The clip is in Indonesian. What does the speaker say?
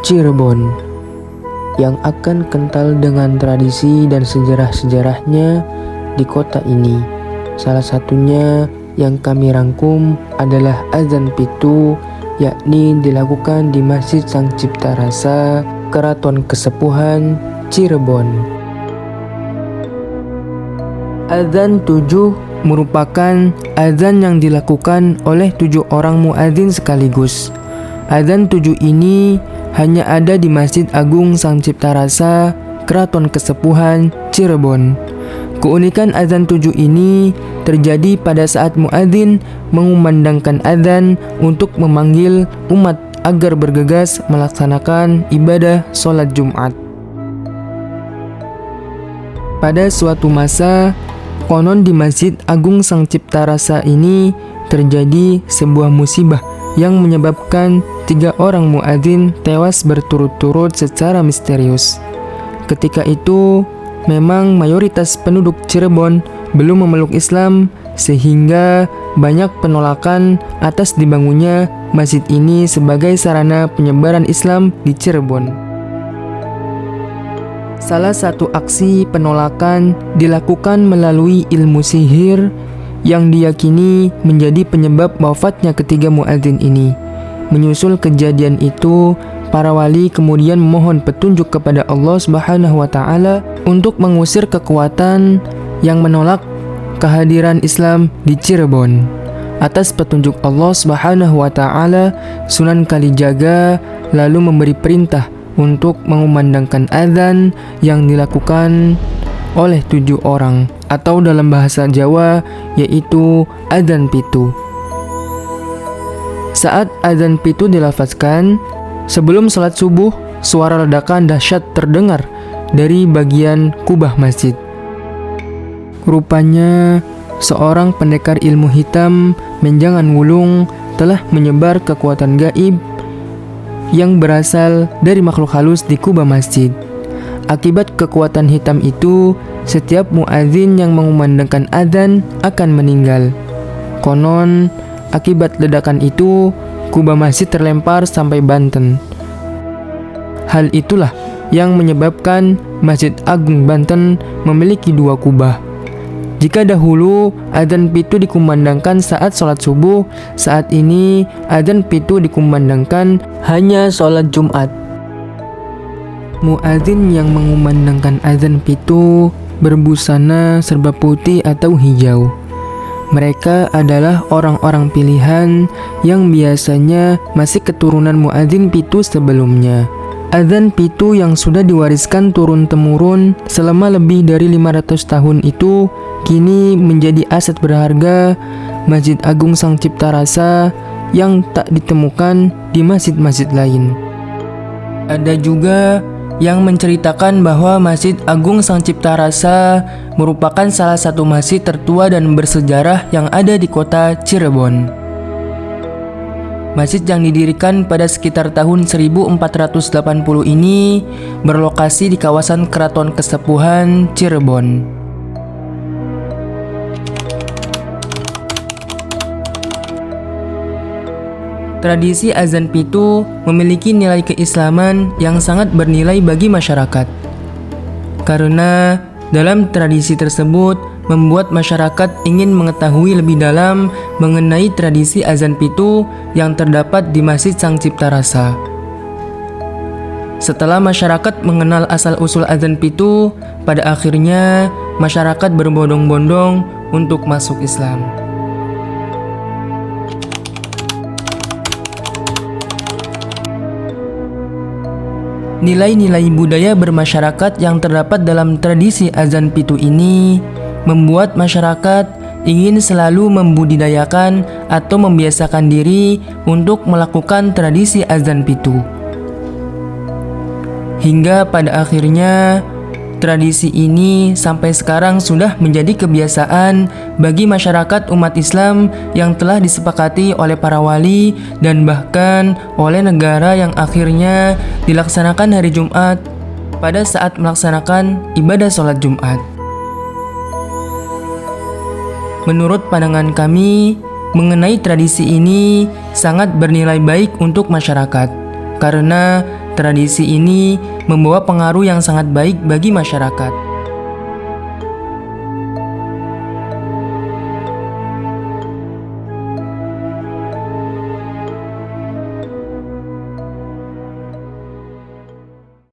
Cirebon, yang akan kental dengan tradisi dan sejarah-sejarahnya di kota ini. Salah satunya yang kami rangkum adalah azan pitu, yakni dilakukan di Masjid Sang Cipta Rasa, Keraton Kesepuhan, Cirebon. Azan 7 merupakan azan yang dilakukan oleh 7 orang muadzin sekaligus. Azan 7 ini hanya ada di Masjid Agung Sang Cipta Rasa, Keraton Kesepuhan, Cirebon. Keunikan azan 7 ini terjadi pada saat muadzin mengumandangkan azan untuk memanggil umat agar bergegas melaksanakan ibadah sholat Jumat. Pada suatu masa, konon di Masjid Agung Sang Cipta Rasa ini terjadi sebuah musibah yang menyebabkan 3 orang muadzin tewas berturut-turut secara misterius. Ketika itu, memang mayoritas penduduk Cirebon belum memeluk Islam, sehingga banyak penolakan atas dibangunnya masjid ini sebagai sarana penyebaran Islam di Cirebon. Salah satu aksi penolakan dilakukan melalui ilmu sihir yang diyakini menjadi penyebab wafatnya ketiga muadzin ini. Menyusul kejadian itu, para wali kemudian memohon petunjuk kepada Allah Subhanahu wa Ta'ala untuk mengusir kekuatan yang menolak kehadiran Islam di Cirebon. Atas petunjuk Allah Subhanahu wa Ta'ala, Sunan Kalijaga lalu memberi perintah untuk mengumandangkan azan yang dilakukan oleh 7 orang, atau dalam bahasa Jawa yaitu azan pitu. Saat azan pitu dilafazkan, sebelum sholat subuh, suara ledakan dahsyat terdengar dari bagian kubah masjid. Rupanya, seorang pendekar ilmu hitam menjangan wulung telah menyebar kekuatan gaib yang berasal dari makhluk halus di kubah masjid. Akibat kekuatan hitam itu, setiap muadzin yang mengumandangkan azan akan meninggal. Konon, akibat ledakan itu, kubah masjid terlempar sampai Banten. Hal itulah yang menyebabkan Masjid Agung Banten memiliki 2 kubah. Jika dahulu azan pitu dikumandangkan saat sholat subuh, saat ini azan pitu dikumandangkan hanya sholat Jumat. Muadzin yang mengumandangkan azan pitu berbusana serba putih atau hijau. Mereka adalah orang-orang pilihan yang biasanya masih keturunan muadzin pitu sebelumnya. Azan pitu yang sudah diwariskan turun-temurun selama lebih dari 500 tahun itu kini menjadi aset berharga Masjid Agung Sang Cipta Rasa yang tak ditemukan di masjid-masjid lain. Ada juga yang menceritakan bahwa Masjid Agung Sang Cipta Rasa merupakan salah satu masjid tertua dan bersejarah yang ada di kota Cirebon. Masjid yang didirikan pada sekitar tahun 1480 ini berlokasi di kawasan Keraton Kesepuhan, Cirebon. Tradisi azan pitu memiliki nilai keislaman yang sangat bernilai bagi masyarakat. Karena dalam tradisi tersebut membuat masyarakat ingin mengetahui lebih dalam mengenai tradisi azan pitu yang terdapat di Masjid Sang Cipta Rasa. Setelah masyarakat mengenal asal-usul azan pitu, pada akhirnya masyarakat berbondong-bondong untuk masuk Islam. Nilai-nilai budaya bermasyarakat yang terdapat dalam tradisi azan pitu ini membuat masyarakat ingin selalu membudidayakan atau membiasakan diri untuk melakukan tradisi azan pitu. Hingga pada akhirnya tradisi ini sampai sekarang sudah menjadi kebiasaan bagi masyarakat umat Islam yang telah disepakati oleh para wali dan bahkan oleh negara yang akhirnya dilaksanakan hari Jumat pada saat melaksanakan ibadah sholat Jumat. Menurut pandangan kami, mengenai tradisi ini sangat bernilai baik untuk masyarakat, karena Tradisi ini membawa pengaruh yang sangat baik bagi masyarakat.